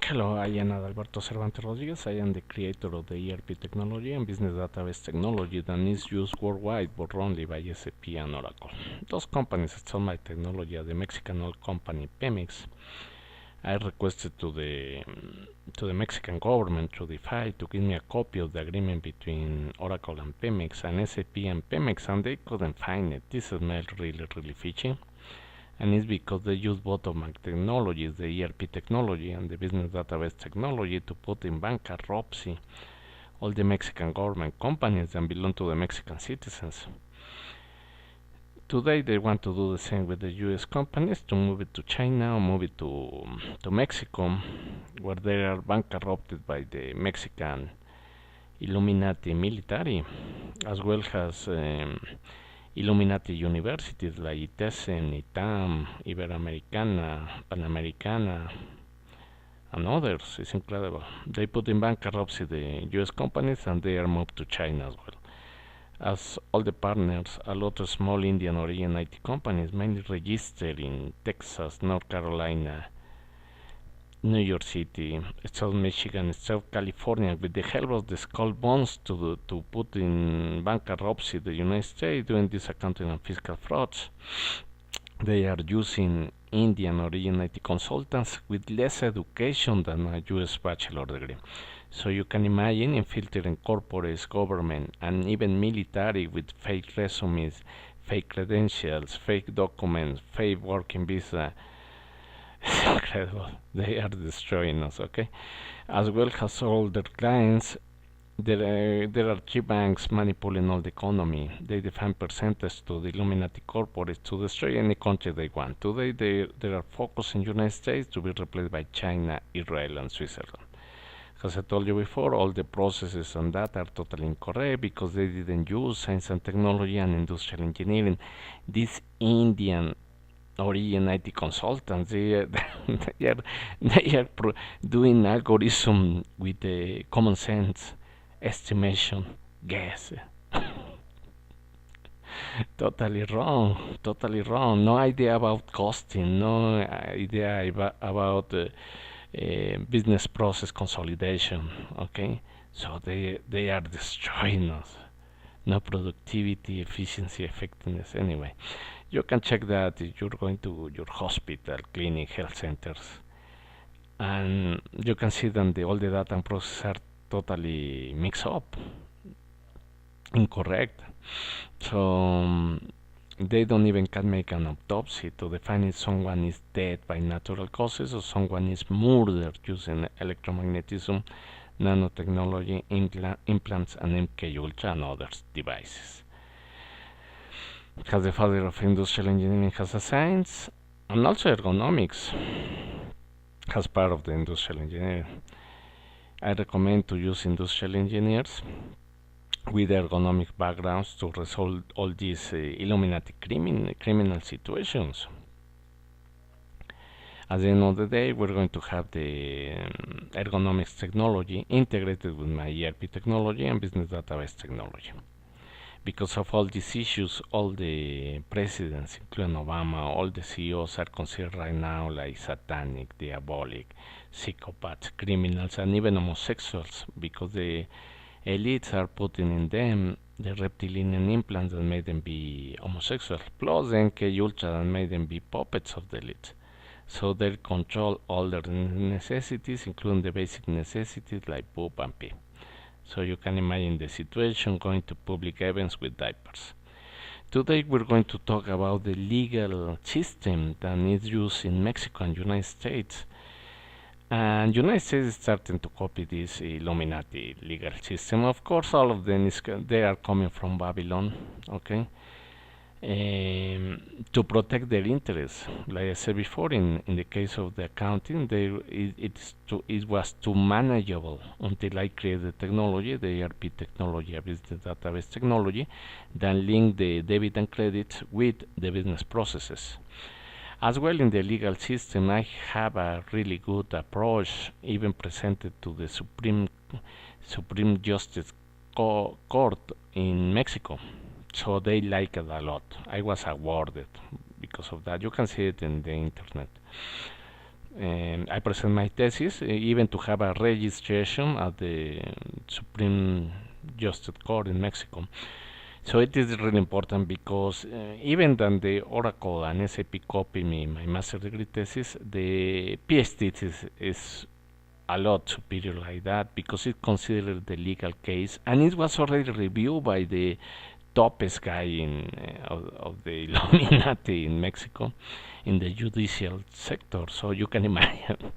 Hello, I am Adalberto Cervantes Rodriguez. I am the creator of the ERP technology and business database technology that is used worldwide but only by SAP and Oracle. Those companies installed my technology at the Mexican oil company Pemex. I requested to the Mexican government to DeFi to give me a copy of the agreement between Oracle and Pemex and SAP and Pemex, and they couldn't find it. This smelled really fishy, and it's because they use both of my technologies, the ERP technology and the business database technology, to put in bankruptcy all the Mexican government companies that belong to the Mexican citizens. Today they want to do the same with the US companies, to move it to China or move it to Mexico, where they are bankrupted by the Mexican illuminati military, as well as illuminati universities like ITESEN, ITAM, Iberoamericana, Panamericana, and others. It's incredible. They put in bankruptcy the US companies and they are moved to China as well. As all the partners, a lot of small Indian origin IT companies, mainly registered in Texas, North Carolina, New York City, South Michigan, South California, with the help of the skull bonds to put in bankruptcy the United States, doing this accounting and fiscal frauds. They are using Indian origin IT consultants with less education than a US bachelor degree. So you can imagine infiltrating corporates, government, and even military with fake resumes, fake credentials, fake documents, fake working visa. It's incredible. They are destroying us, okay? As well as all their clients, there are key banks manipulating all the economy. They define percentage to the Illuminati corporates to destroy any country they want. Today they are focused in United States to be replaced by China, Israel, and Switzerland. As I told you before, all the processes and that are totally incorrect because they didn't use science and technology and industrial engineering. These Indian origin IT consultants, they are doing algorithm with the common sense, estimation, guess. Totally wrong, totally wrong. No idea about costing, no idea about business process consolidation. Okay, so they are destroying us. No productivity, efficiency, effectiveness. Anyway, you can check that if you're going to your hospital, clinic, health centers, and you can see that all the data and processes are totally mixed up, incorrect. So they don't even can make an autopsy to define if someone is dead by natural causes or someone is murdered using electromagnetism, nanotechnology, implants, and MK Ultra and other devices. As the father of industrial engineering has a science, and also ergonomics as part of the industrial engineering. I recommend to use industrial engineers with ergonomic backgrounds to resolve all these Illuminati criminal situations. At the end of the day, we're going to have the ergonomics technology integrated with my ERP technology and business database technology. Because of all these issues, all the presidents, including Obama, all the CEOs are considered right now like satanic, diabolic, psychopaths, criminals, and even homosexuals, because the elites are putting in them the reptilian implants that made them be homosexual, plus the MK Ultra that made them be puppets of the elites. So they control all their necessities, including the basic necessities like poop and pee. So you can imagine the situation going to public events with diapers. Today we're going to talk about the legal system that is used in Mexico and United States. And United States is starting to copy this Illuminati legal system. Of course, all of them they are coming from Babylon, okay, to protect their interests. Like I said before, in the case of the accounting, it was too manageable until I created the technology, the ERP technology, a business database technology, that link the debit and credit with the business processes. As well, in the legal system, I have a really good approach, even presented to the Supreme Justice Court in Mexico. So they like it a lot. I was awarded because of that. You can see it in the internet. I present my thesis, even to have a registration at the Supreme Justice Court in Mexico. So it is really important because even than the Oracle and SAP copy me my master degree thesis, the PhD is a lot superior like that because it considered the legal case and it was already reviewed by the toppest guy of the Illuminati in Mexico in the judicial sector. So you can imagine.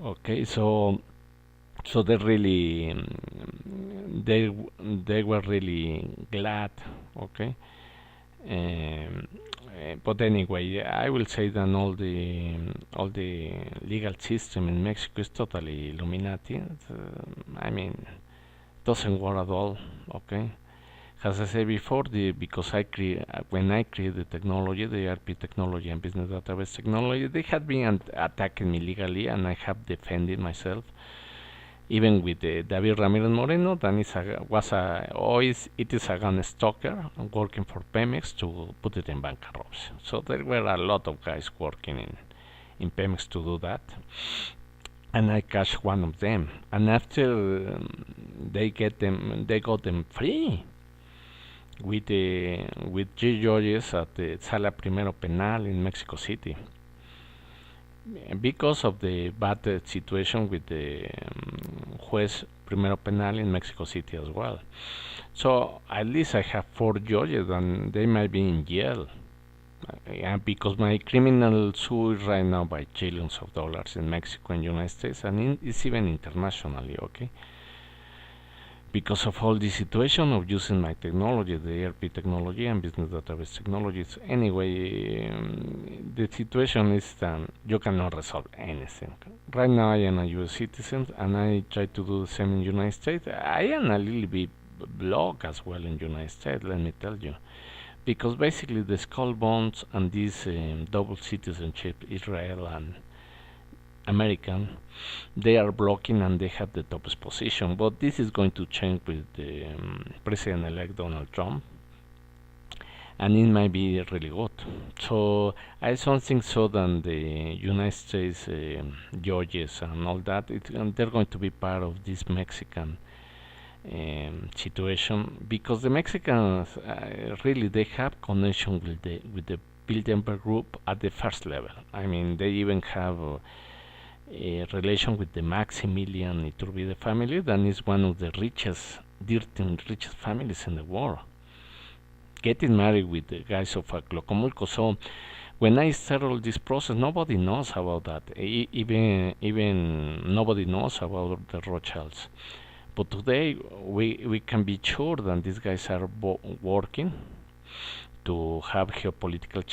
Okay, so they really they were really glad. Okay, but anyway, I will say that all the legal system in Mexico is totally Illuminati. I mean, doesn't work at all. Okay, as I said before, because when I created the technology, the ERP technology and business database technology, they had been attacking me legally, and I have defended myself even with David Ramirez Moreno, that it is a gun stalker working for Pemex to put it in bankruptcy. So there were a lot of guys working in Pemex to do that, and I catch one of them. And after they got them free with G. Judges at the Sala Primero Penal in Mexico City, because of the bad situation with the juez primero penal in Mexico City as well. So at least I have 4 judges and they might be in jail. Because my criminal suit is right now by trillions of dollars in Mexico and United States, and it's even internationally. Okay, because of all this situation of using my technology, the ERP technology and business database technologies. Anyway, the situation is that you cannot resolve anything. Right now I am a US citizen and I try to do the same in United States. I am a little bit blocked as well in United States, let me tell you. Because basically the skull bonds and this double citizenship, Israel and American, they are blocking and they have the topest position. But this is going to change with the President-elect Donald Trump, and it might be really good. So I don't think so that the United States judges and all that, they're going to be part of this Mexican situation, because the Mexicans really they have connection with the Bilderberg group at the first level. I mean, they even have a relation with the Maximilian Iturbide family, that is one of the richest families in the world, getting married with the guys of Tlacomulco. So when I started all this process, nobody knows about that. Even nobody knows about the Rothschilds. But today we can be sure that these guys are working to have geopolitical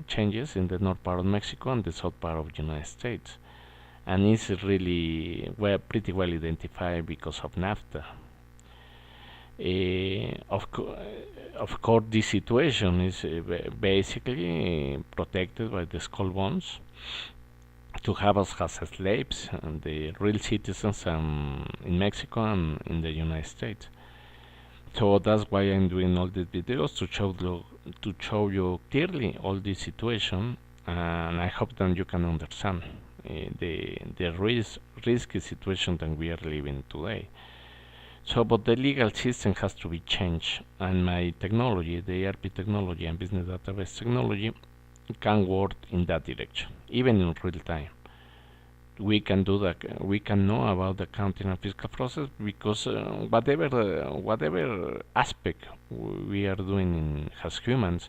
changes in the north part of Mexico and the south part of the United States. And it's really pretty well identified because of NAFTA. Of course, this situation is basically protected by the skull bonds to have us as slaves, the real citizens in Mexico and in the United States. So that's why I'm doing all these videos, to show you clearly all this situation, and I hope that you can understand the risky situation that we are living today. So, but the legal system has to be changed, and my technology, the ERP technology and business database technology, can work in that direction, even in real time. We can do that. We can know about the accounting and fiscal process, because whatever aspect we are doing as humans,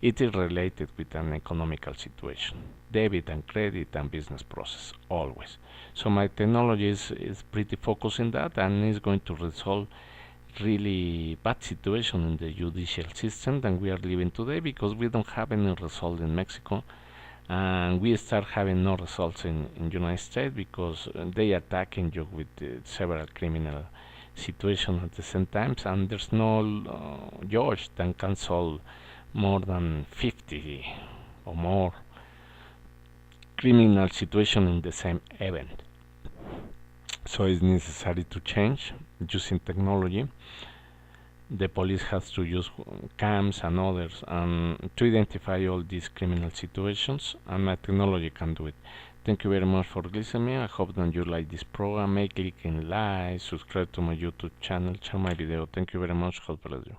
it is related with an economical situation, debit and credit and business process, always. So my technology is pretty focused in that, and is going to resolve really bad situation in the judicial system that we are living today, because we don't have any result in Mexico, and we start having no results in United States, because they attacking you with several criminal situations at the same time, and there's no judge that can solve more than 50 or more criminal situation in the same event. So it's necessary to change using technology. The police has to use cams and others to identify all these criminal situations, and my technology can do it. Thank you very much for listening. I hope that you like this program. Make click and like, subscribe to my YouTube channel, share my video. Thank you very much. God bless you.